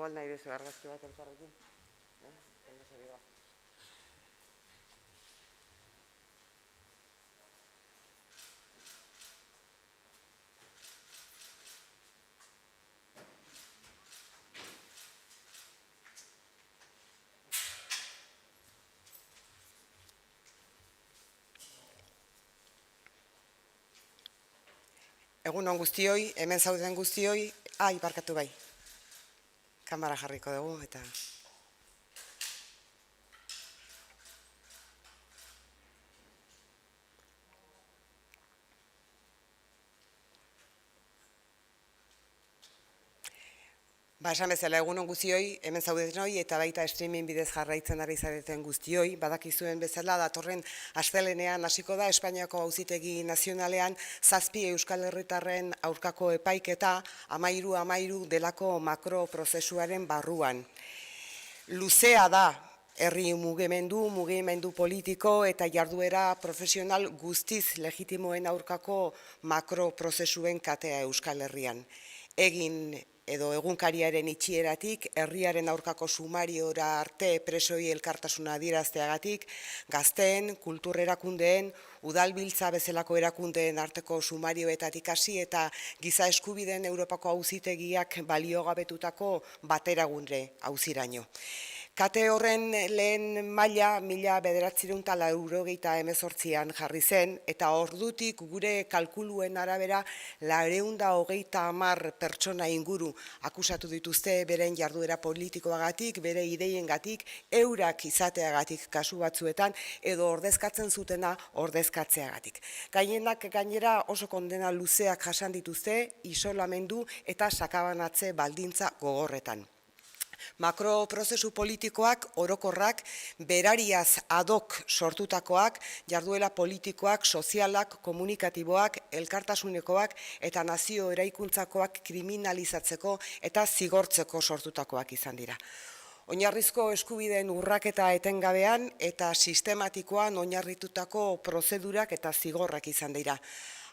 Igual nahi dezu argazki bat elkarrekin. Egun on guztioi, hemen zauden guztioi, barkatu bai. Kamera jarriko dugu eta... Esan bezala egun on guztioi, hemen zaudenoi eta baita streaming bidez jarraitzen ari zareten guztioi, badakizuen bezala datorren astelehenean hasiko da Espainiako Auzitegi Nazionalean 7 Euskal Herritarren aurkako epaiketa 13-13 delako makroprozesuaren barruan. Luzea da herri mugimendu politiko eta jarduera profesional guztiz legitimoen aurkako makroprozesuen katea Euskal Herrian. Egunkariaren itxieratik, herriaren aurkako sumariora arte presoi elkartasuna adierazteagatik, gazteen, kultur erakundeen, udalbiltza bezalako erakundeen arteko sumarioetatik hasi eta giza eskubideen Europako Auzitegiak baliogabetutako bateragunde auziraino. Kate horren lehen maila 1998an jarri zen eta ordutik gure kalkuluen arabera 430 pertsona inguru akusatu dituzte beren jarduera politikoagatik, bere ideiengatik, eurak izateagatik kasu batzuetan edo ordezkatzen zutena ordezkatzeagatik. Gainera oso kondena luzeak jasan dituzte, isolamendu eta sakabanatze baldintza gogorretan. Makroprozesu politikoak, orokorrak, berariaz ad hoc sortutakoak, jarduera politikoak, sozialak, komunikatiboak, elkartasunekoak eta nazio eraikuntzakoak kriminalizatzeko eta zigortzeko sortutakoak izan dira. Oinarrizko eskubideen urraketa etengabean eta sistematikoan oinarritutako prozedurak eta zigorrak izan dira.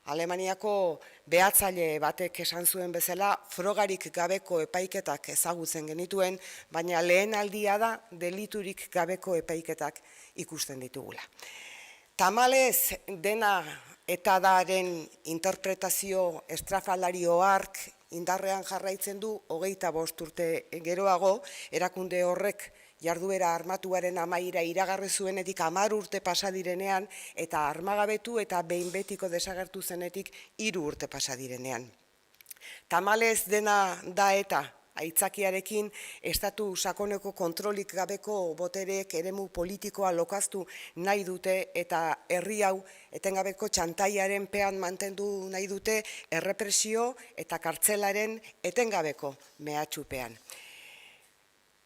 Alemaniako behatzaile batek esan zuen bezala, frogarik gabeko epaiketak ezagutzen genituen, baina lehen aldia da deliturik gabeko epaiketak ikusten ditugula. Tamalez dena eta daren interpretazio estrafalario hark indarrean jarraitzen du 25 urte geroago, erakunde horrek jarduera armatuaren amaiera iragarri zuenetik 10 urte pasa direnean eta armagabetu eta behin betiko desagertu zenetik 3 urte pasa direnean. Tamalez dena da eta aitzakiarekin estatu sakoneko kontrolik gabeko botereek eremu politikoa lokaztu nahi dute eta herri hau etengabeko txantaiaren pean mantendu nahi dute errepresio eta kartzelaren etengabeko mehatxupean.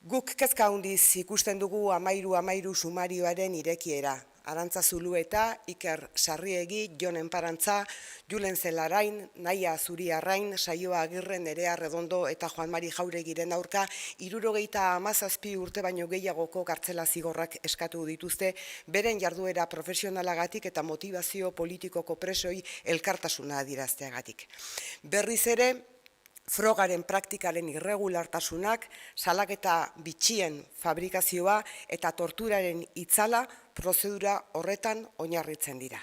Guk kezka handiz ikusten dugu 13-13 sumarioaren irekiera. Arantza Zulueta, Iker Sarriegi, Jon Enparantza, Julen Zelarain, Naia Zuriarrain, Saioa Agirre, Nerea Redondo eta Juan Mari Jauregiren aurka 77 urte baino gehiagoko kartzela zigorrak eskatu dituzte beren jarduera profesionalagatik eta motivazio politikoko presoi elkartasuna adierazteagatik. Berriz ere, frogaren praktikaren irregulartasunak, salaketa bitxien fabrikazioa eta torturaren itzala prozedura horretan oinarritzen dira.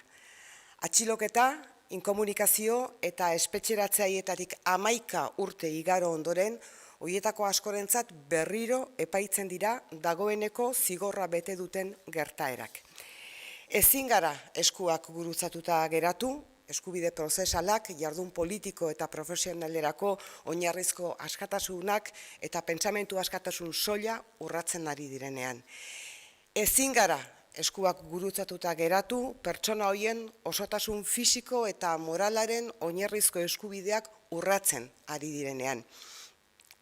Atxiloketa, inkomunikazio eta espetxeratzaietatik 11 urte igaro ondoren, horietako askorentzat berriro epaitzen dira dagoeneko zigorra bete duten gertaerak. Ezin gara eskuak gurutzatuta geratu, eskubide prozesalak, jardun politiko eta profesionalerako oinarrizko askatasunak eta pentsamentu askatasun soila urratzen ari direnean. Ezin gara eskuak gurutzatuta geratu, pertsona horien osotasun fisiko eta moralaren oinarrizko eskubideak urratzen ari direnean.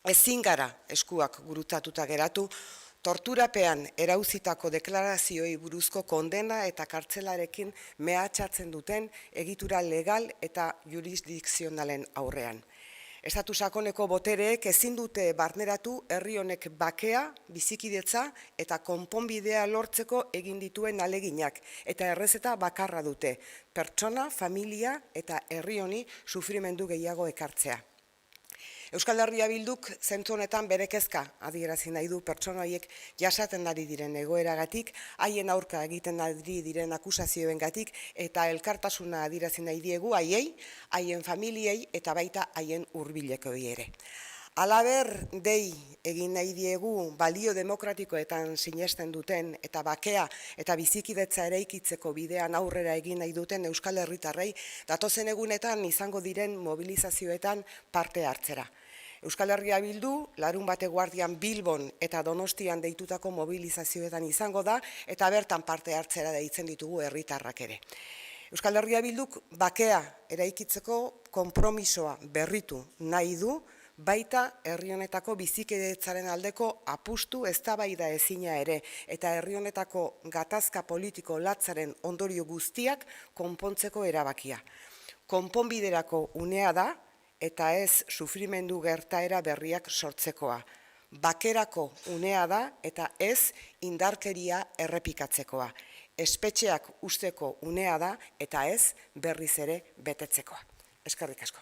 Ezin gara eskuak gurutzatuta geratu, torturapean erauzitako deklarazioei buruzko kondena eta kartzelarekin mehatxatzen duten egitura legal eta jurisdikzionalen aurrean. Estatu sakoneko botereek ezin dute barneratu herri honek bakea, bizikidetza eta konponbidea lortzeko egin dituen ahaleginak eta errezeta bakarra dute, pertsona, familia eta herri honi sufrimendu gehiago ekartzea. Euskal Herria Bilduk zentzu honetan bere kezka adierazi nahi du pertsona horiek jasaten ari diren egoeragatik, haien aurka egiten ari diren akusazioengatik eta elkartasuna adierazi nahi diegu haiei, haien familiei eta baita haien hurbilekoei ere. Halaber, dei egin nahi diegu balio demokratikoetan sinesten duten eta bakea eta bizikidetza eraikitzeko bidean aurrera egin nahi duten Euskal Herritarrei datozen egunetan izango diren mobilizazioetan parte hartzera. Euskal Herria Bildu, larunbate guardian Bilbon eta Donostian deitutako mobilizazioetan izango da eta bertan parte hartzera deitzen ditugu herritarrak ere. Euskal Herria Bilduk bakea eraikitzeko konpromisoa berritu nahi du, baita herri honetako bizikidetzaren aldeko apustu eztabaida ezina ere eta herri honetako gatazka politiko latzaren ondorio guztiak konpontzeko erabakia. Konponbiderako unea da eta ez sufrimendu gertaera berriak sortzekoa. Bakerako unea da eta ez indarkeria errepikatzekoa. Espetxeak usteko unea da eta ez berriz ere betetzekoa. Eskerrik asko.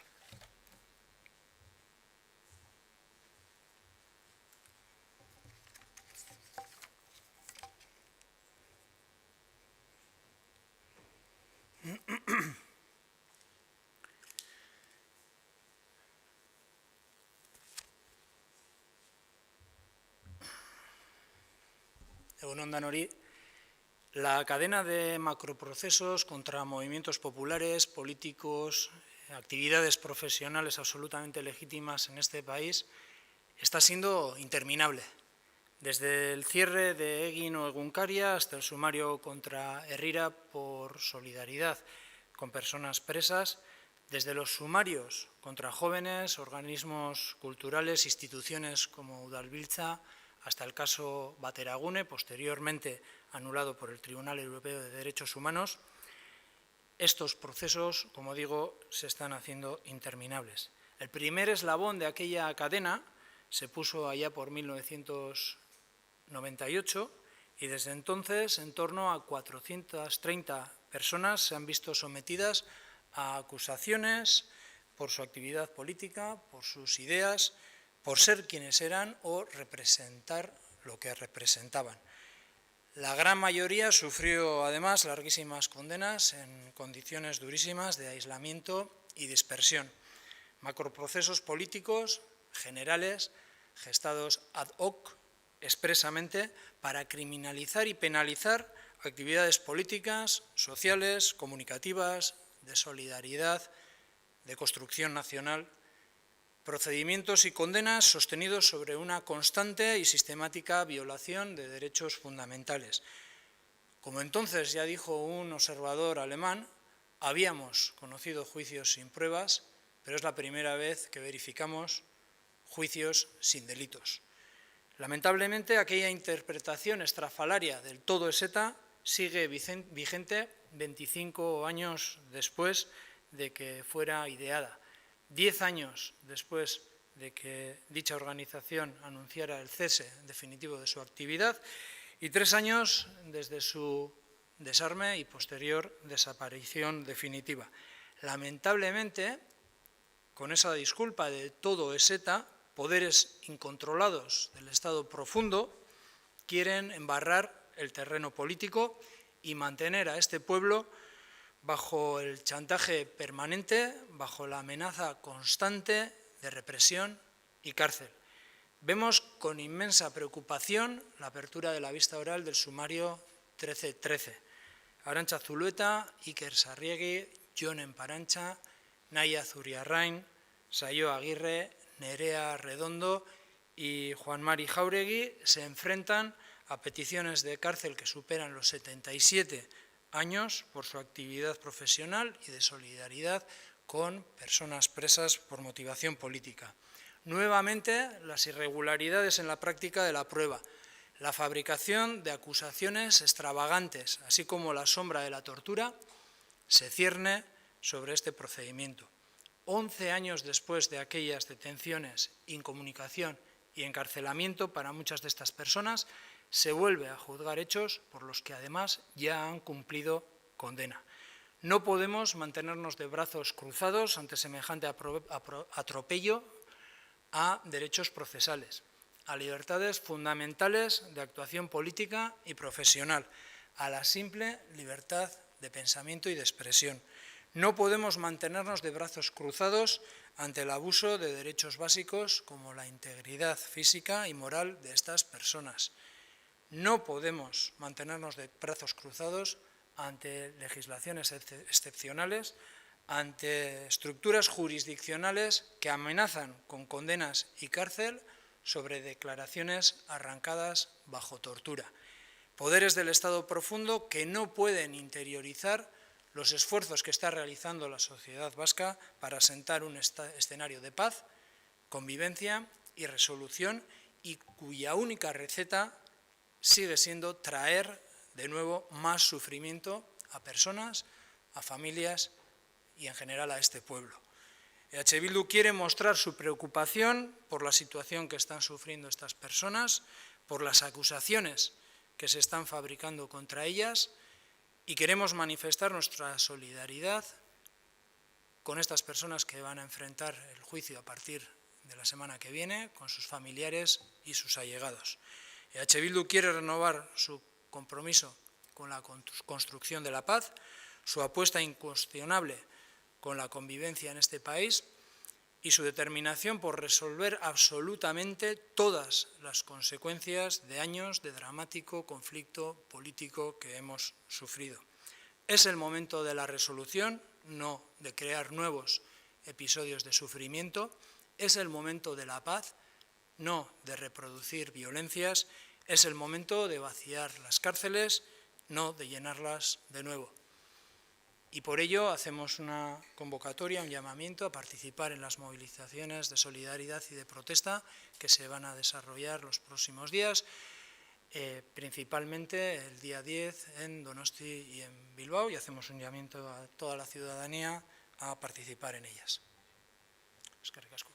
Egunon danori, la cadena de macroprocesos contra movimientos populares, políticos, actividades profesionales absolutamente legítimas en este país está siendo interminable. Desde el cierre de Egin o Egunkaria hasta el sumario contra Herrira por solidaridad con personas presas, desde los sumarios contra jóvenes, organismos culturales, instituciones como Udalbiltza, hasta el caso Bateragune, posteriormente anulado por el Tribunal Europeo de Derechos Humanos, estos procesos, como digo, se están haciendo interminables. El primer eslabón de aquella cadena se puso allá por 1998 y desde entonces en torno a 430 personas se han visto sometidas a acusaciones por su actividad política, por sus ideas, por ser quienes eran o representar lo que representaban. La gran mayoría sufrió además larguísimas condenas en condiciones durísimas de aislamiento y dispersión. Macroprocesos políticos generales gestados ad hoc expresamente para criminalizar y penalizar actividades políticas, sociales, comunicativas, de solidaridad, de construcción nacional, procedimientos y condenas sostenidos sobre una constante y sistemática violación de derechos fundamentales. Como entonces ya dijo un observador alemán, habíamos conocido juicios sin pruebas, pero es la primera vez que verificamos juicios sin delitos. Lamentablemente, aquella interpretación estrafalaria del todo es ETA sigue vigente 25 años después de que fuera ideada. 10 años después de que dicha organización anunciara el cese definitivo de su actividad y 3 años desde su desarme y posterior desaparición definitiva. Lamentablemente, con esa disculpa de todo es ETA, poderes incontrolados del Estado profundo quieren embarrar el terreno político y mantener a este pueblo bajo el chantaje permanente, bajo la amenaza constante de represión y cárcel. Vemos con inmensa preocupación la apertura de la vista oral del sumario 1313. Arantxa Zulueta, Iker Sarriegi, Jon Emparancha, Naya Zuriarrain, Saio Aguirre, Nerea Redondo y Juan Mari Jauregui se enfrentan a peticiones de cárcel que superan los 77 años por su actividad profesional y de solidaridad con personas presas por motivación política. Nuevamente, las irregularidades en la práctica de la prueba, la fabricación de acusaciones extravagantes, así como la sombra de la tortura, se cierne sobre este procedimiento. 11 años después de aquellas detenciones, incomunicación y encarcelamiento para muchas de estas personas, se vuelve a juzgar hechos por los que además ya han cumplido condena. No podemos mantenernos de brazos cruzados ante semejante atropello, a derechos procesales, a libertades fundamentales de actuación política y profesional, a la simple libertad de pensamiento y de expresión. No podemos mantenernos de brazos cruzados ante el abuso de derechos básicos como la integridad física y moral de estas personas. No podemos mantenernos de brazos cruzados ante legislaciones excepcionales, ante estructuras jurisdiccionales que amenazan con condenas y cárcel sobre declaraciones arrancadas bajo tortura. Poderes del Estado profundo que no pueden interiorizar los esfuerzos que está realizando la sociedad vasca para asentar un escenario de paz, convivencia y resolución, y cuya única receta sigue siendo traer de nuevo más sufrimiento a personas, a familias y en general a este pueblo. EH Bildu quiere mostrar su preocupación por la situación que están sufriendo estas personas, por las acusaciones que se están fabricando contra ellas, y queremos manifestar nuestra solidaridad con estas personas que van a enfrentar el juicio a partir de la semana que viene, con sus familiares y sus allegados. EH Bildu quiere renovar su compromiso con la construcción de la paz, su apuesta incuestionable con la convivencia en este país y su determinación por resolver absolutamente todas las consecuencias de años de dramático conflicto político que hemos sufrido. Es el momento de la resolución, no de crear nuevos episodios de sufrimiento. Es el momento de la paz, no de reproducir violencias. Es el momento de vaciar las cárceles, no de llenarlas de nuevo. Y por ello hacemos una convocatoria, un llamamiento a participar en las movilizaciones de solidaridad y de protesta que se van a desarrollar los próximos días, principalmente el día 10 en Donosti y en Bilbao, y hacemos un llamamiento a toda la ciudadanía a participar en ellas. Eskerrik asko.